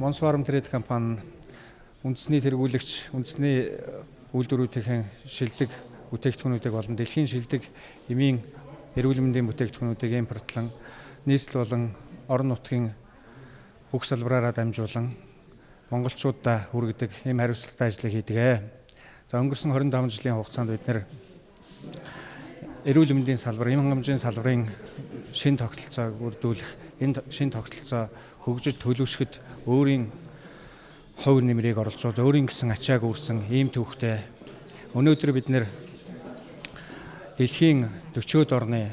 Монсварм Трейд компани үндэсний тэргүүлэгч, үндэсний үйлдвэрүүдийн шилдэг бүтээгдэхүүнүүдийг болон дэлхийн шилдэг эмийн эрүүл мэндийн бүтээгдэхүүнүүдийг импортлон, нийслэл болон орон нутгийн бүх салбараараа дамжуулан монголчуудаа хүргэдэг ийм хариуцлагатай ажлыг хийдэг. За өнгөрсөн 25 жилийн хугацаанд бид нэр эрүүл мэндийн салбар, эм хангамжийн салбарын шин тогтолцоог бүрдүүлэх, энэ шин тогтолцоо хөгжиж төлөвшөхөд өөрийн хувь нэмрийг оруулж, өөрийн гэсэн ачааг үүрсэн ийм төвхтэй өнөөдөр бид нэр дэлхийн 40-од орны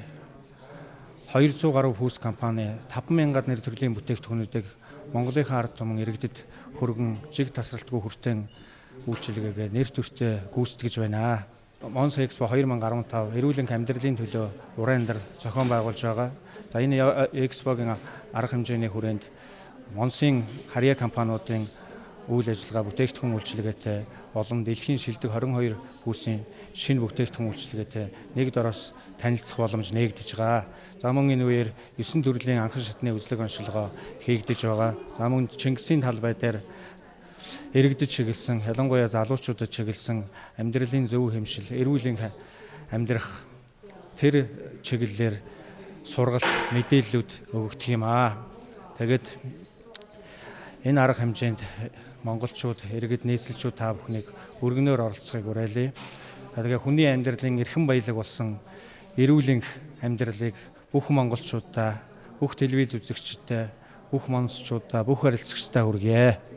200 гаруй хүйс компани 5,000-аад нэр төрлийн бүтээгдэхүүнүүдийг Монголынхаа ард түмэн иргэдэд хүргэн жиг тасралтгүй хүртээн үйлчилгээгээ нэр төртөө гүйцэтгэж байна. Монс Экспо 2015 эрүүл энх амьдралын төлөө уран амьдар зохион байгуулж байгаа. За энэ экспогийн арга хэмжээний хүрээнд Монсын харьяа компаниудын үйл ажиллагаа бүтээгдэхүүн үйлчилгээтэй болон дэлхийн шилдэг 22 хүйсийн шинэ бүтээгдэхүүн үйлчилгээтэй нэг дороос танилцах боломж нээгдэж байгаа. За мөн энэ үеэр 9 төрлийн анхан шатны үзлэг онцлогоо хийгдэж байгаа. За мөн Чингисийн талбай дээр иргэдэд чиглэсэн, ялангуяа залуучуудад чиглэсэн амьдралын зөв хэмшил, эрүүл энх амьдрах тэр чиглэлээр сургалт, мэдээллүүд өгөгдөх юм аа. Тэгээд энэ арга хэмжээнд монголчууд, иргэд, нийслэлчүүд та бүхнийг өргөнөөр оролцохыг уриалъя. Тэгээд хүний амьдралын эрхэм баялаг болсон эрүүл энх амьдралыг бүх монголчуудаа, бүх телевиз үзэгчдээ, бүх монсчуудаа, бүх харилцагчдаа хүргье.